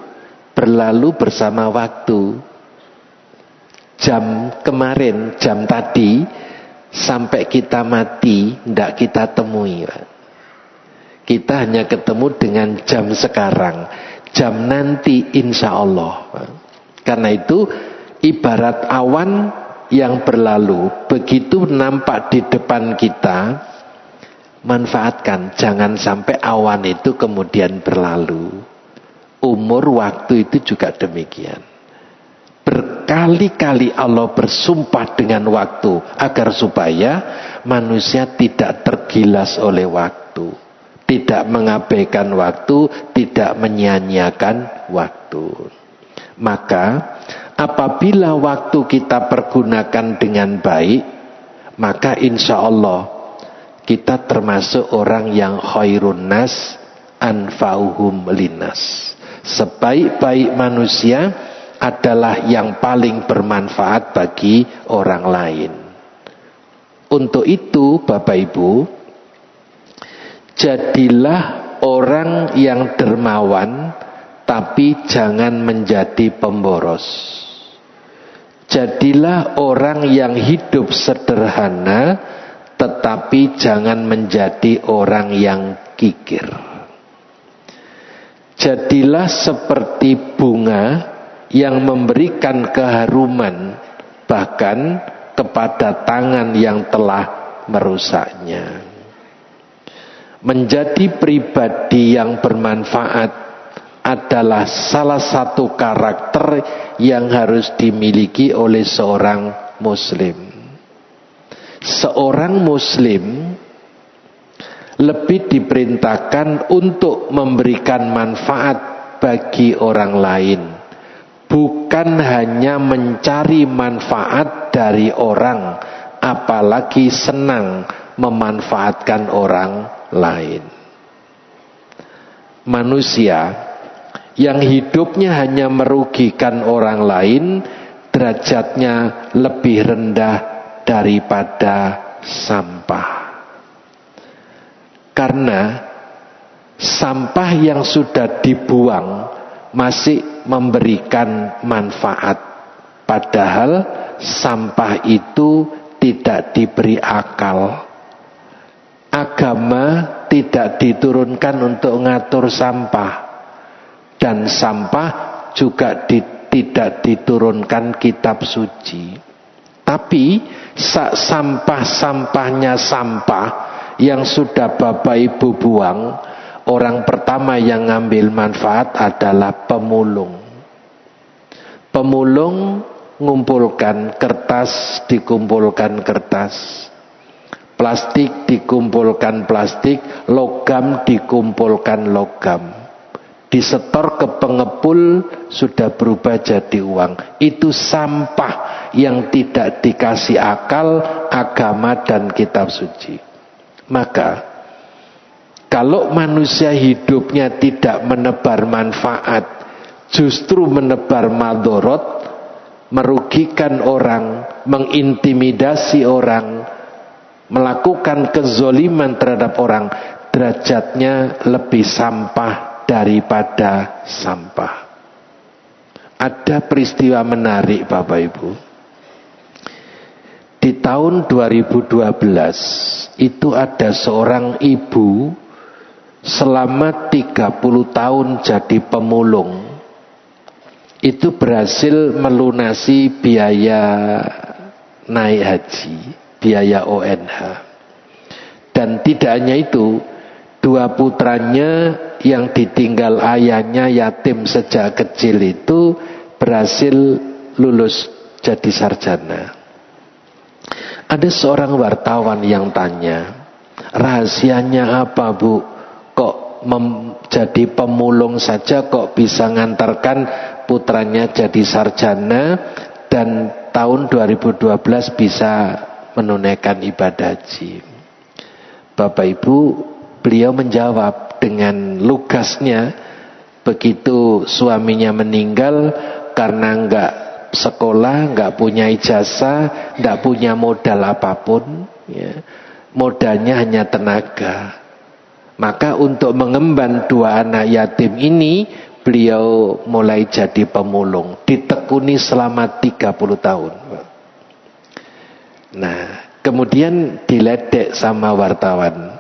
berlalu bersama waktu. Jam kemarin, jam tadi, sampai kita mati, tidak kita temui. Kita hanya ketemu dengan jam sekarang, jam nanti insya Allah. Karena itu, ibarat awan yang berlalu, begitu nampak di depan kita, manfaatkan. Jangan sampai awan itu kemudian berlalu. Umur waktu itu juga demikian. Berkali-kali Allah bersumpah dengan waktu agar supaya manusia tidak tergilas oleh waktu, tidak mengabaikan waktu, tidak menyia-nyiakan waktu. Maka apabila waktu kita pergunakan dengan baik, maka insya Allah kita termasuk orang yang khairun nas anfa'uhum linnas. Sebaik-baik manusia adalah yang paling bermanfaat bagi orang lain. Untuk itu Bapak Ibu, jadilah orang yang dermawan, tapi jangan menjadi pemboros. Jadilah orang yang hidup sederhana, tetapi jangan menjadi orang yang kikir. Jadilah seperti bunga yang memberikan keharuman bahkan kepada tangan yang telah merusaknya. Menjadi pribadi yang bermanfaat adalah salah satu karakter yang harus dimiliki oleh seorang muslim. Seorang muslim lebih diperintahkan untuk memberikan manfaat bagi orang lain, bukan hanya mencari manfaat dari orang, apalagi senang memanfaatkan orang lain. Manusia yang hidupnya hanya merugikan orang lain, derajatnya lebih rendah daripada sampah. Karena sampah yang sudah dibuang masih memberikan manfaat, padahal sampah itu tidak diberi akal. Agama tidak diturunkan untuk mengatur sampah, dan sampah juga tidak diturunkan kitab suci. Tapi sampah-sampahnya sampah yang sudah Bapak Ibu buang, orang pertama yang ngambil manfaat adalah pemulung. Pemulung mengumpulkan kertas, dikumpulkan kertas. Plastik dikumpulkan plastik, logam dikumpulkan logam. disetor ke pengepul sudah berubah jadi uang. Itu sampah yang tidak dikasih akal, agama dan kitab suci. Maka kalau manusia hidupnya tidak menebar manfaat, justru menebar madorot, merugikan orang, mengintimidasi orang, melakukan kezoliman terhadap orang, derajatnya lebih sampah daripada sampah. Ada peristiwa menarik Bapak Ibu. Di tahun 2012 itu ada seorang ibu selama 30 tahun jadi pemulung. Itu berhasil melunasi biaya naik haji, biaya ONH. Dan tidak hanya itu, 2 putranya yang ditinggal ayahnya yatim sejak kecil itu berhasil lulus jadi sarjana. Ada seorang wartawan yang tanya, rahasianya apa Bu? Kok jadi pemulung saja kok bisa ngantarkan putranya jadi sarjana dan tahun 2012 bisa menunaikan ibadah haji? Bapak Ibu, beliau menjawab dengan lugasnya, begitu suaminya meninggal karena enggak sekolah, enggak punya ijazah, enggak punya modal apapun, ya, modalnya hanya tenaga. Maka untuk mengemban 2 anak yatim ini, beliau mulai jadi pemulung, ditekuni selama 30 tahun. Nah, kemudian diledek sama wartawan.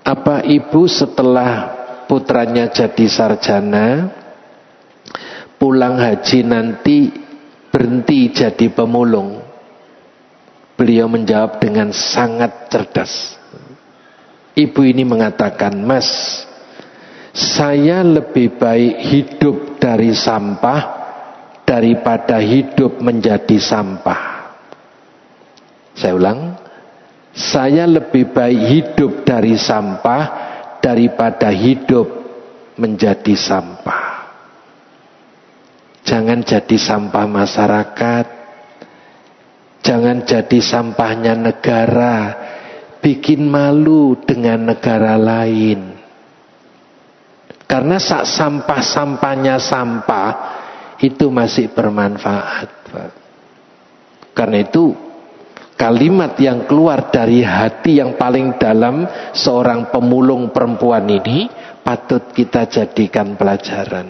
Apa ibu setelah putranya jadi sarjana, pulang haji nanti berhenti jadi pemulung? Beliau menjawab dengan sangat cerdas. Ibu ini mengatakan, Mas, saya lebih baik hidup dari sampah daripada hidup menjadi sampah. Saya ulang, saya lebih baik hidup dari sampah daripada hidup menjadi sampah. Jangan jadi sampah masyarakat, jangan jadi sampahnya negara, bikin malu dengan negara lain. Karena sampah-sampahnya sampah itu masih bermanfaat, Pak. Karena itu kalimat yang keluar dari hati yang paling dalam seorang pemulung perempuan ini patut kita jadikan pelajaran,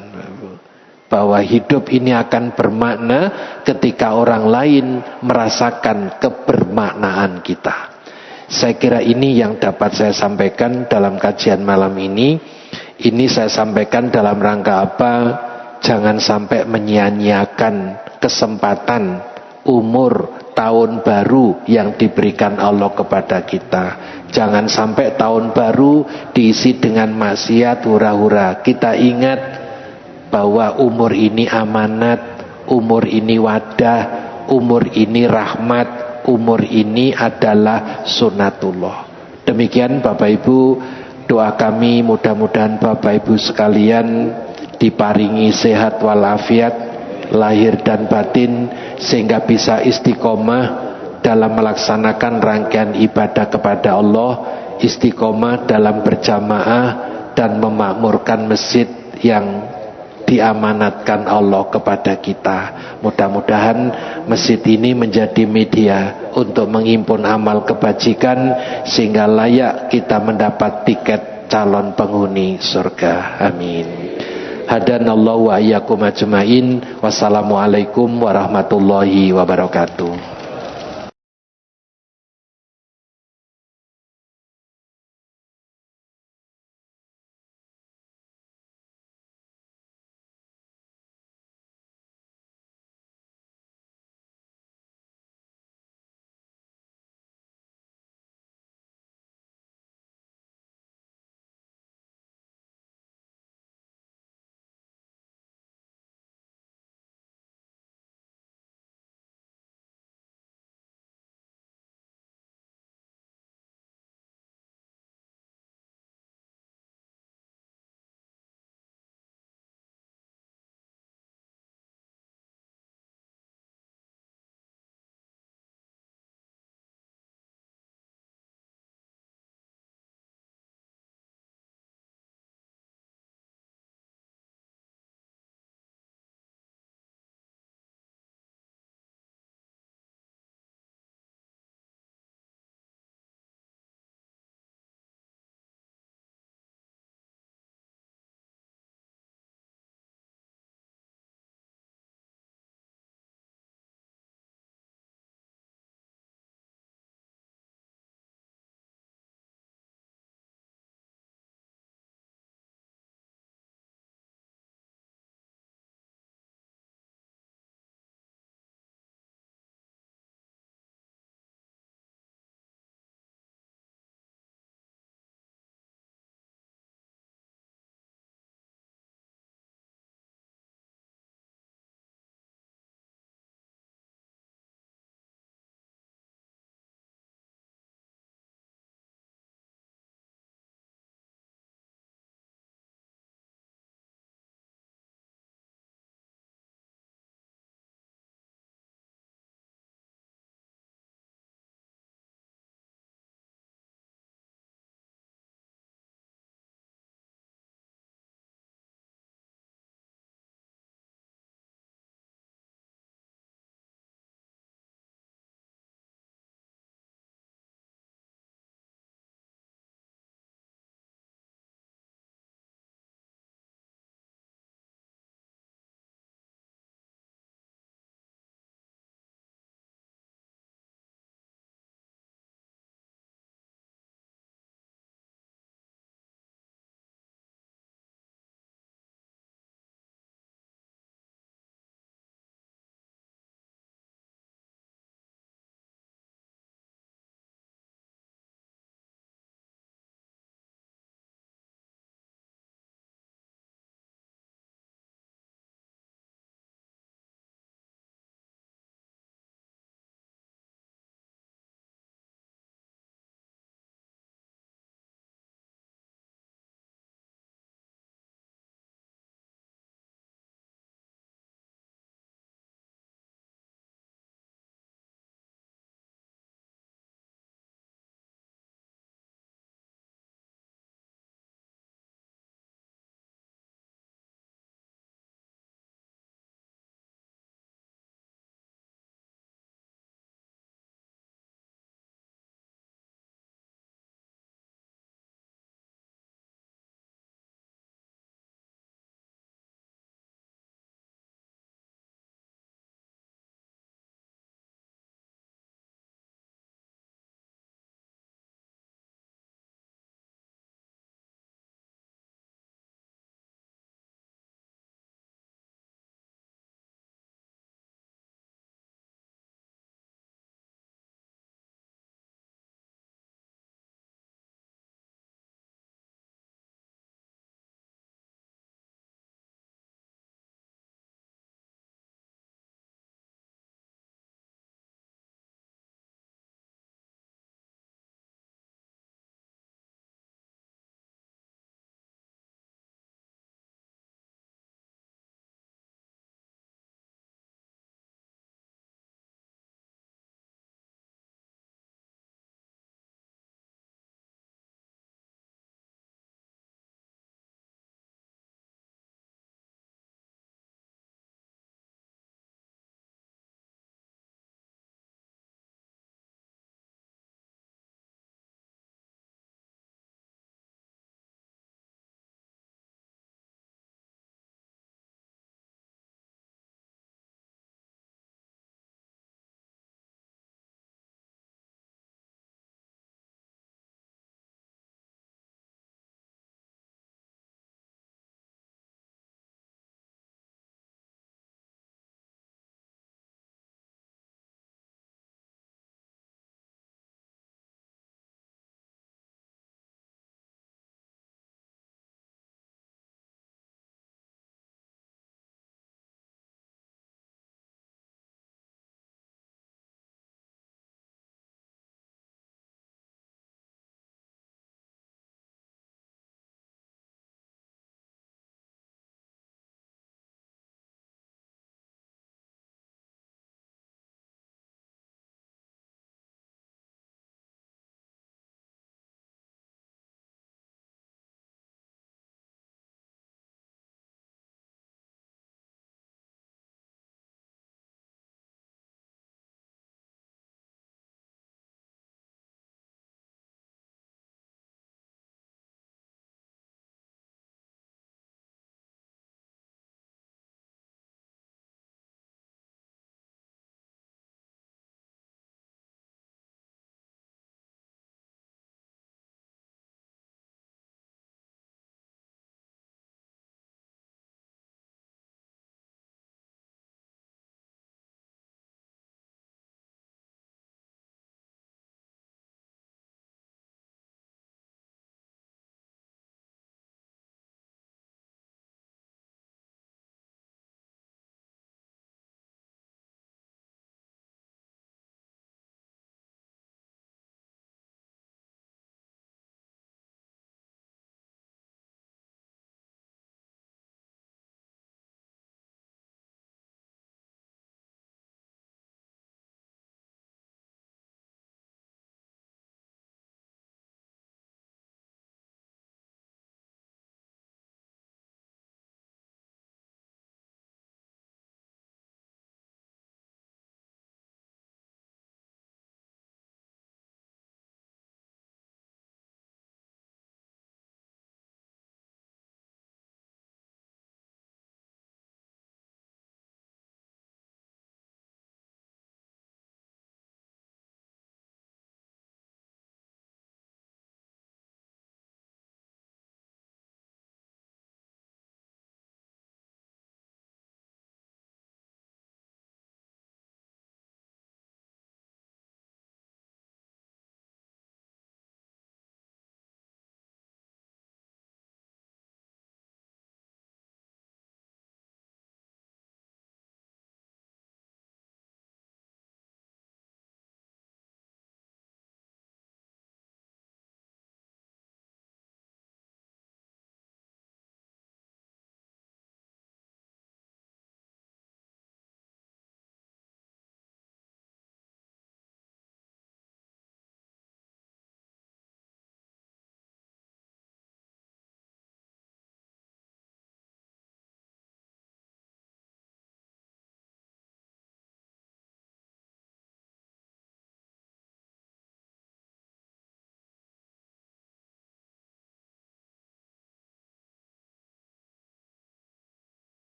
bahwa hidup ini akan bermakna ketika orang lain merasakan kebermaknaan kita. Saya kira ini yang dapat saya sampaikan dalam kajian malam ini. Ini saya sampaikan dalam rangka apa? Jangan sampai menyia-nyiakan kesempatan umur tahun baru yang diberikan Allah kepada kita. Jangan sampai tahun baru diisi dengan maksiat, hura-hura. Kita ingat bahwa umur ini amanat, umur ini wadah, umur ini rahmat, umur ini adalah sunnatullah. Demikian Bapak Ibu, doa kami mudah-mudahan Bapak Ibu sekalian diparingi sehat walafiat lahir dan batin, sehingga bisa istiqomah dalam melaksanakan rangkaian ibadah kepada Allah, istiqomah dalam berjamaah dan memakmurkan masjid yang diamanatkan Allah kepada kita. Mudah-mudahan masjid ini menjadi media untuk menghimpun amal kebajikan sehingga layak kita mendapat tiket calon penghuni surga. Amin. Hadanallahu wa iyyakum ajmain. Wassalamualaikum warahmatullahi wabarakatuh.